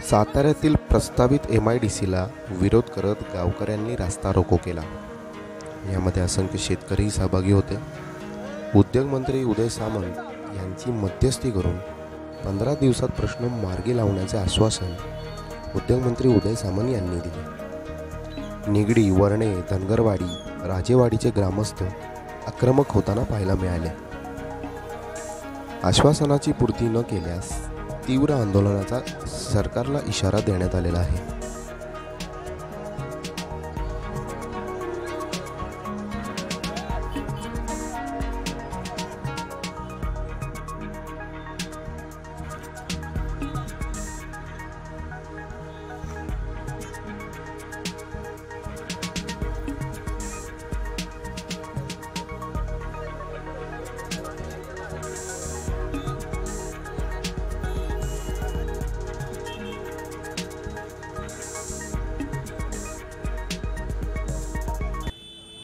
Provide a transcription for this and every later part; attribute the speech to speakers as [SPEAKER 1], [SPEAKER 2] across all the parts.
[SPEAKER 1] साताऱ्यातील प्रस्तावित MIDCला विरोध करत गावकऱ्यांनी रास्ता रोको केला। यामध्ये असंख्य शेतकरी सहभागी होते। उद्योगमंत्री उदय सामंत यांची मध्यस्थी करून 15 दिवसात प्रश्न मार्गी लावण्याचे आश्वासन उद्योगमंत्री उदय सामंत यांनी दिले। निगडी, वर्णे, धनगरवाडी, राजेवाडीचे ग्रामस्थ आक्रमक होताना पाहायला मिळाले। आश्वासनाची पूर्ती न केल्यास तीव्र आंदोलनाचा सरकारला इशारा देण्यात आलेला आहे।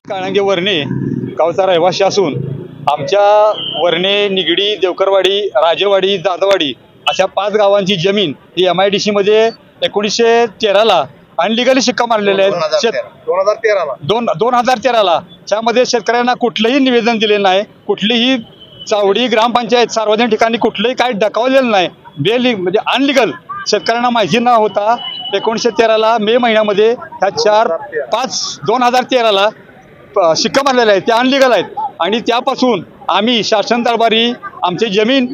[SPEAKER 2] काळंगे वर्णे गावचा रहिवासी असून आमच्या वर्णे, निगडी, देवकरवाडी, राजेवाडी, दादवाडी अशा 5 गावांची जमीन ही MIDC मध्ये 1913ला अनलिगली शिक्का मारलेले आहेत। 2013ला त्यामध्ये शेतकऱ्यांना कुठलंही निवेदन दिले नाही, कुठलीही चावडी ग्रामपंचायत सार्वजनिक ठिकाणी कुठलंही काही डकावलेलं नाही। म्हणजे अनलिगल शेतकऱ्यांना माहिती न होता 1913ला मे महिन्यामध्ये ह्या 2013ला शिक्का मारलेले आहेत, ते अनलिगल आहेत। आणि त्यापासून आम्ही शासन दरबारी आमची जमीन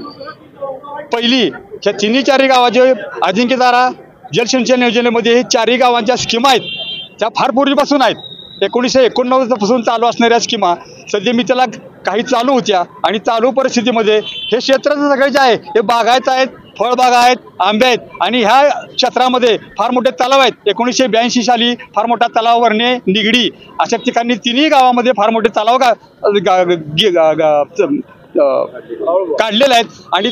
[SPEAKER 2] पहिली ह्या 3-4 गावाचे अजिंक्यतारा जलसिंचन योजनेमध्ये हे 4 गावांच्या स्कीमा आहेत, त्या फार पूर्वीपासून आहेत। 1989 पासून चालू असणाऱ्या स्कीमा सध्या मी त्याला काही चालू होत्या आणि चालू परिस्थितीमध्ये हे क्षेत्र सगळे जे आहे हे बागायत आहेत, फळबागा आहेत, आंबे आहेत आणि ह्या क्षेत्रामध्ये फार मोठे तलाव आहेत। 1982 साली फार मोठा तलाव वर्णे, निगडी अशा ठिकाणी 3ही गावामध्ये फार मोठे तलाव काढलेले आहेत आणि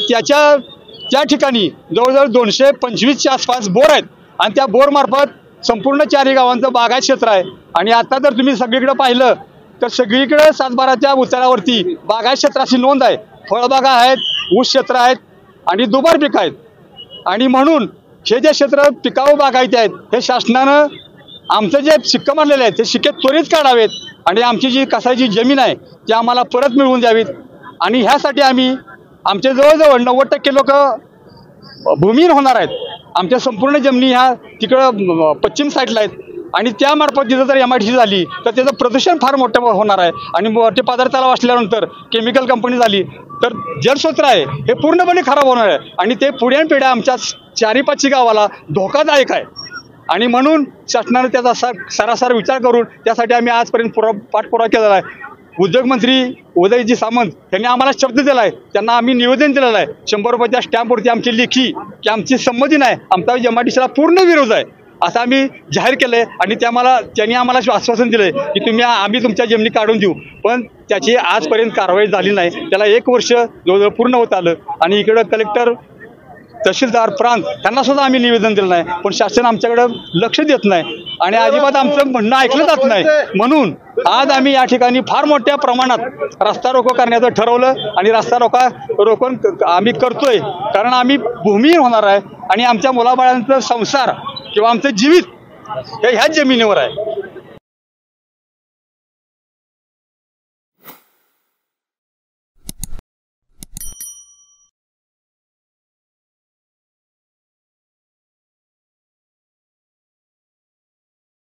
[SPEAKER 2] त्या ठिकाणी जवळजवळ 225च्या आसपास बोर आहेत आणि त्या बोर मार्फत संपूर्ण 4ही गावांचं बागायत क्षेत्र आहे। आणि आता जर तुम्ही सगळीकडे पाहिलं तर सगळीकडे 7-12च्या उतारावरती बागायत क्षेत्राची नोंद आहे। फळबागा आहेत, ऊस क्षेत्र आहेत आणि दुबार पीक आहेत। आणि म्हणून हे जे क्षेत्र पिकाऊ बागायती आहेत हे शासनानं आमचं जे शिक्के मारलेले आहेत ते शिक्के त्वरित काढावेत आणि आमची जी कसायची जमीन आहे ती आम्हाला परत मिळवून द्यावीत। आणि ह्यासाठी आम्ही आमचे जवळजवळ 90% लोक भूमिहीन होणार आहेत। आमच्या संपूर्ण जमिनी ह्या तिकडं पश्चिम साईडला आहेत आणि त्यामार्फत जिथं जर MIDC झाली तर त्याचं प्रदूषण फार मोठं होणार आहे आणि मोठे पदार्थ तलाव असल्यानंतर केमिकल कंपनी झाली तर जलस्रोत आहे हे पूर्णपणे खराब होणार आहे आणि ते पुढ्यान पिढ्या आमच्या 4-5 गावाला धोकादायक आहे। आणि म्हणून शासनाने त्याचा सरासर विचार करून त्यासाठी आम्ही आजपर्यंत पाठपुरावा केलेला आहे। उद्योगमंत्री उदयजी सामंत यांनी आम्हाला शब्द दिला आहे, त्यांना आम्ही निवेदन दिलेलं आहे 100 रुपयाच्या स्टॅम्पवरती आमची लेखी की आमची संमती नाही, आमचा MIDCला पूर्ण विरोध आहे असं आम्ही जाहीर केलंय। आणि त्यांनी आम्हाला आश्वासन दिलंय की आम्ही तुमच्या जमिनी काढून देऊ, पण त्याची आजपर्यंत कारवाई झाली नाही। त्याला 1 वर्ष जवळजवळ पूर्ण होत आलं आणि इकडं कलेक्टर, तहसीलदार, प्रांत यांना सुद्धा आम्ही निवेदन दिलं नाही, पण शासन आमच्याकडे लक्ष देत नाही आणि अजिबात आमचं म्हणणं ऐकलं जात नाही। म्हणून आज आम्ही या ठिकाणी फार मोठ्या प्रमाणात रस्ता रोको करण्याचं ठरवलं आणि रस्ता रोको आम्ही करतोय कारण आम्ही भूमिहीन होणार आहे आणि आमच्या मुलाबाळांचा संसार किंवा आमचं जीवित हे ह्याच जमिनीवर आहे।